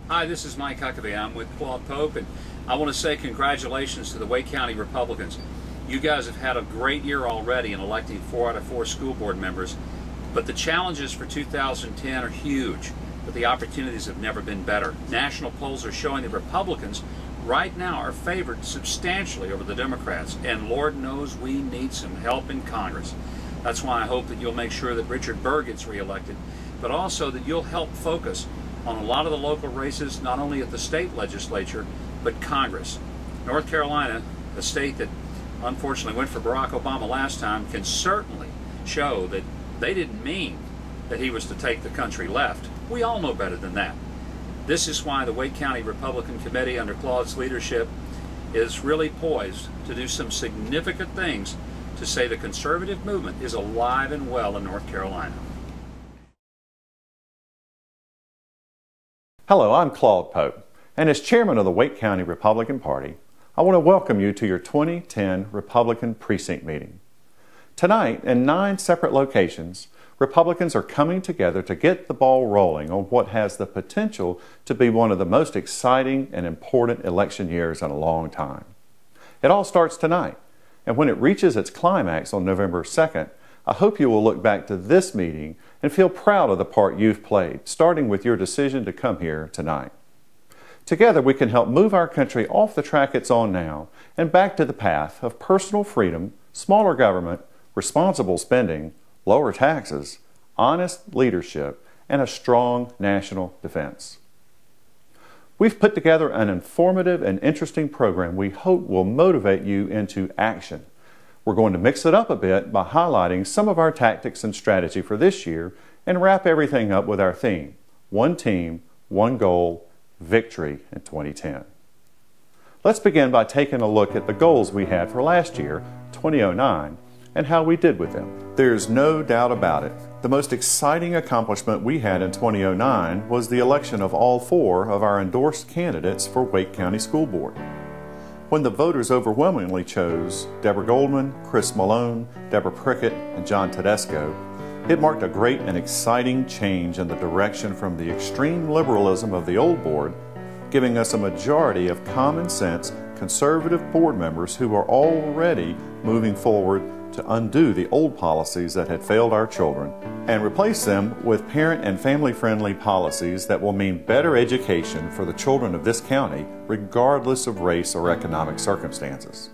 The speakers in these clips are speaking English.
Hi, this is Mike Huckabee. I'm with Claude Pope, and I want to say congratulations to the Wake County Republicans. You guys have had a great year already in electing 4 out of 4 school board members, but the challenges for 2010 are huge, but the opportunities have never been better. National polls are showing that Republicans right now are favored substantially over the Democrats, and Lord knows we need some help in Congress. That's why I hope that you'll make sure that Richard Burr gets reelected, but also that you'll help focus on a lot of the local races, not only at the state legislature, but Congress. North Carolina, a state that unfortunately went for Barack Obama last time, can certainly show that they didn't mean that he was to take the country left. We all know better than that. This is why the Wake County Republican Committee under Claude's leadership is really poised to do some significant things to say the conservative movement is alive and well in North Carolina. Hello, I'm Claude Pope, and as chairman of the Wake County Republican Party, I want to welcome you to your 2010 Republican Precinct meeting. Tonight, in 9 separate locations, Republicans are coming together to get the ball rolling on what has the potential to be one of the most exciting and important election years in a long time. It all starts tonight, and when it reaches its climax on November 2nd, I hope you will look back to this meeting and feel proud of the part you've played, starting with your decision to come here tonight. Together we can help move our country off the track it's on now and back to the path of personal freedom, smaller government, responsible spending, lower taxes, honest leadership, and a strong national defense. We've put together an informative and interesting program we hope will motivate you into action. We're going to mix it up a bit by highlighting some of our tactics and strategy for this year and wrap everything up with our theme, one team, one goal, victory in 2010. Let's begin by taking a look at the goals we had for last year, 2009, and how we did with them. There's no doubt about it. The most exciting accomplishment we had in 2009 was the election of all 4 of our endorsed candidates for Wake County School Board. When the voters overwhelmingly chose Deborah Goldman, Chris Malone, Deborah Prickett, and John Tedesco, it marked a great and exciting change in the direction from the extreme liberalism of the old board, giving us a majority of common sense, conservative board members who are already moving forward to undo the old policies that had failed our children and replace them with parent and family-friendly policies that will mean better education for the children of this county, regardless of race or economic circumstances.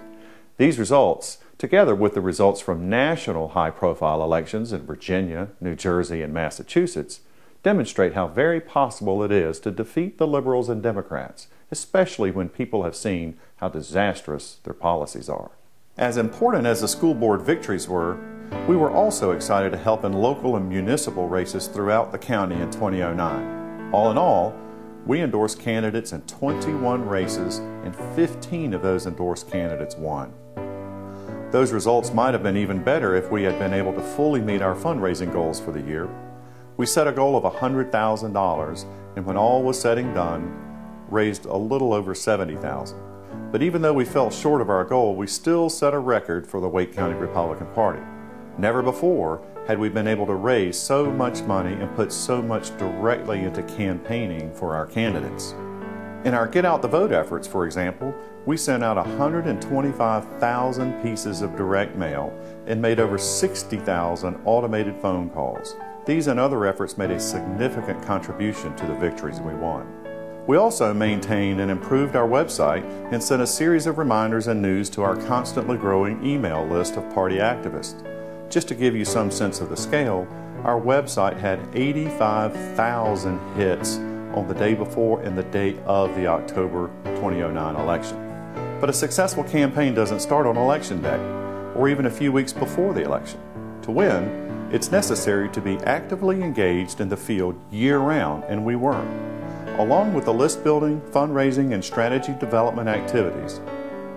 These results, together with the results from national high-profile elections in Virginia, New Jersey, and Massachusetts, demonstrate how very possible it is to defeat the liberals and Democrats, especially when people have seen how disastrous their policies are. As important as the school board victories were, we were also excited to help in local and municipal races throughout the county in 2009. All in all, we endorsed candidates in 21 races, and 15 of those endorsed candidates won. Those results might have been even better if we had been able to fully meet our fundraising goals for the year. We set a goal of $100,000, and when all was said and done, raised a little over $70,000. But even though we fell short of our goal, we still set a record for the Wake County Republican Party. Never before had we been able to raise so much money and put so much directly into campaigning for our candidates. In our Get Out the Vote efforts, for example, we sent out 125,000 pieces of direct mail and made over 60,000 automated phone calls. These and other efforts made a significant contribution to the victories we won. We also maintained and improved our website and sent a series of reminders and news to our constantly growing email list of party activists. Just to give you some sense of the scale, our website had 85,000 hits on the day before and the day of the October 2009 election. But a successful campaign doesn't start on election day, or even a few weeks before the election. To win, it's necessary to be actively engaged in the field year-round, and we weren't. Along with the list building, fundraising, and strategy development activities,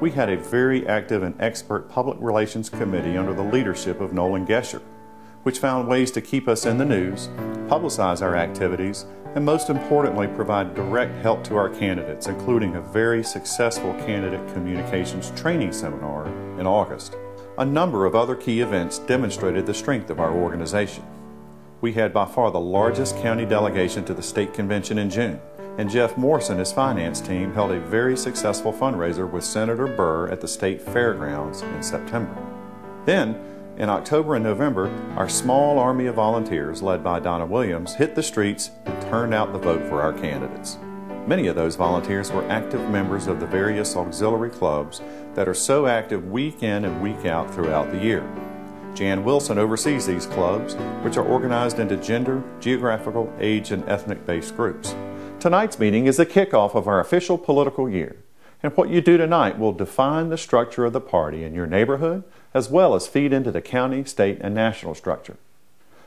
we had a very active and expert public relations committee under the leadership of Nolan Gesher, which found ways to keep us in the news, publicize our activities, and most importantly, provide direct help to our candidates, including a very successful candidate communications training seminar in August. A number of other key events demonstrated the strength of our organization. We had by far the largest county delegation to the state convention in June, and Jeff Morse and his finance team held a very successful fundraiser with Senator Burr at the state fairgrounds in September. Then, in October and November, our small army of volunteers led by Donna Williams hit the streets and turned out the vote for our candidates. Many of those volunteers were active members of the various auxiliary clubs that are so active week in and week out throughout the year. Jan Wilson oversees these clubs, which are organized into gender, geographical, age, and ethnic-based groups. Tonight's meeting is the kickoff of our official political year, and what you do tonight will define the structure of the party in your neighborhood, as well as feed into the county, state, and national structure.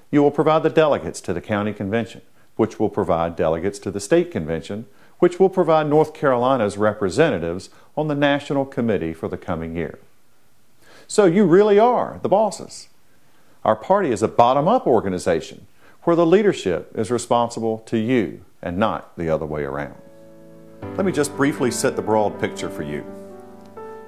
You will provide the delegates to the county convention, which will provide delegates to the state convention, which will provide North Carolina's representatives on the national committee for the coming year. So you really are the bosses. Our party is a bottom-up organization where the leadership is responsible to you and not the other way around. Let me just briefly set the broad picture for you.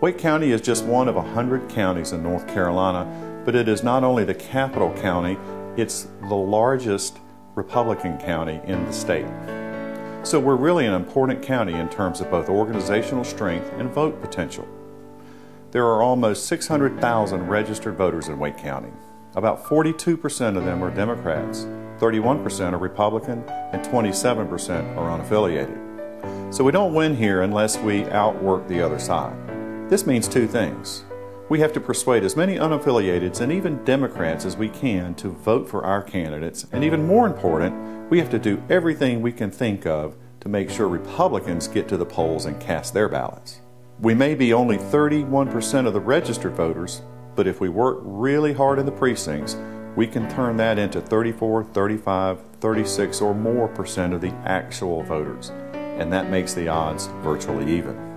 Wake County is just one of 100 counties in North Carolina, but it is not only the capital county, it's the largest Republican county in the state. So we're really an important county in terms of both organizational strength and vote potential. There are almost 600,000 registered voters in Wake County. About 42% of them are Democrats, 31% are Republican, and 27% are unaffiliated. So we don't win here unless we outwork the other side. This means two things. We have to persuade as many unaffiliateds and even Democrats as we can to vote for our candidates, and even more important, we have to do everything we can think of to make sure Republicans get to the polls and cast their ballots. We may be only 31% of the registered voters, but if we work really hard in the precincts, we can turn that into 34, 35, 36 or more percent of the actual voters, and that makes the odds virtually even.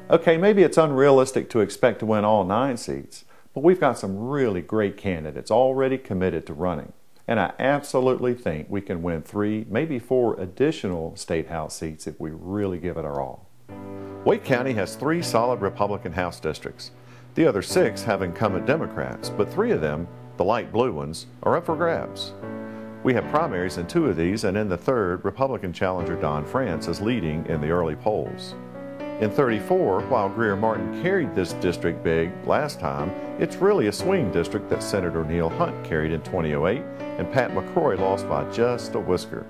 Okay, maybe it's unrealistic to expect to win all 9 seats, but we've got some really great candidates already committed to running, and I absolutely think we can win 3, maybe 4 additional State House seats if we really give it our all. Wake County has 3 solid Republican House districts. The other 6 have incumbent Democrats, but 3 of them, the light blue ones, are up for grabs. We have primaries in 2 of these, and in the 3rd, Republican challenger Don France is leading in the early polls. In 34, while Greer Martin carried this district big last time, it's really a swing district that Senator Neil Hunt carried in 2008, and Pat McCrory lost by just a whisker.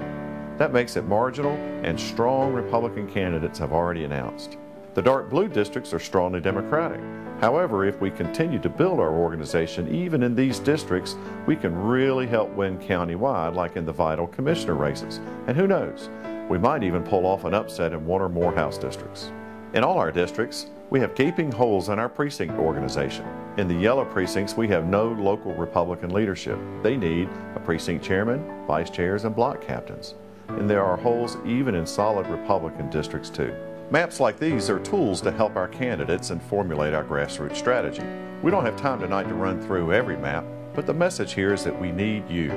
That makes it marginal, and strong Republican candidates have already announced. The dark blue districts are strongly Democratic. However, if we continue to build our organization even in these districts, we can really help win countywide like in the vital commissioner races. And who knows, we might even pull off an upset in 1 or more House districts. In all our districts, we have gaping holes in our precinct organization. In the yellow precincts, we have no local Republican leadership. They need a precinct chairman, vice chairs, and block captains. And there are holes even in solid Republican districts too. Maps like these are tools to help our candidates and formulate our grassroots strategy. We don't have time tonight to run through every map, but the message here is that we need you.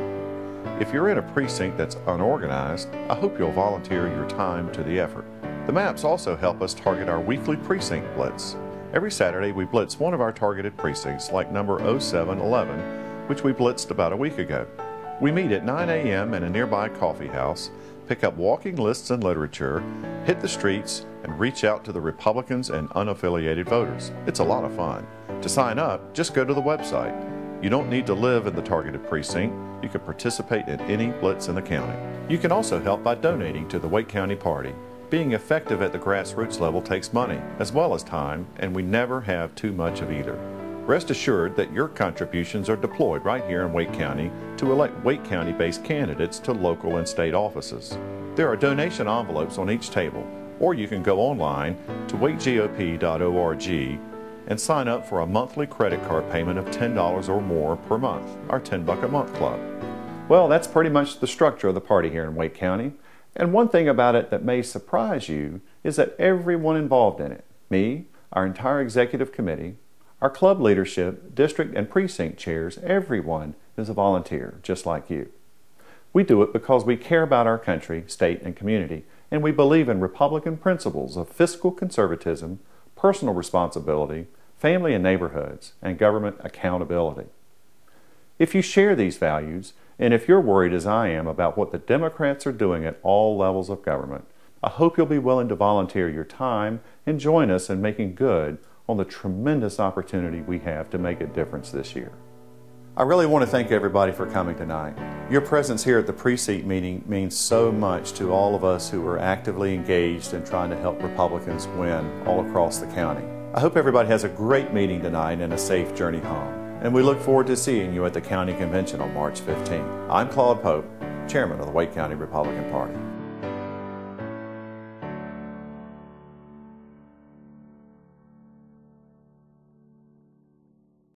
If you're in a precinct that's unorganized, I hope you'll volunteer your time to the effort. The maps also help us target our weekly precinct blitz. Every Saturday we blitz one of our targeted precincts, like number 0711, which we blitzed about a week ago. We meet at 9 a.m. in a nearby coffee house, pick up walking lists and literature, hit the streets, and reach out to the Republicans and unaffiliated voters. It's a lot of fun. To sign up, just go to the website. You don't need to live in the targeted precinct. You can participate in any blitz in the county. You can also help by donating to the Wake County Party. Being effective at the grassroots level takes money, as well as time, and we never have too much of either. Rest assured that your contributions are deployed right here in Wake County to elect Wake County-based candidates to local and state offices. There are donation envelopes on each table, or you can go online to wakegop.org and sign up for a monthly credit card payment of $10 or more per month, our 10-buck a month club. Well, that's pretty much the structure of the party here in Wake County. And one thing about it that may surprise you is that everyone involved in it, me, our entire executive committee, our club leadership, district and precinct chairs, everyone is a volunteer, just like you. We do it because we care about our country, state, and community, and we believe in Republican principles of fiscal conservatism, personal responsibility, family and neighborhoods, and government accountability. If you share these values, and if you're worried as I am about what the Democrats are doing at all levels of government, I hope you'll be willing to volunteer your time and join us in making good on the tremendous opportunity we have to make a difference this year. I really want to thank everybody for coming tonight. Your presence here at the Precinct meeting means so much to all of us who are actively engaged in trying to help Republicans win all across the county. I hope everybody has a great meeting tonight and a safe journey home. And we look forward to seeing you at the County Convention on March 15th. I'm Claude Pope, Chairman of the Wake County Republican Party.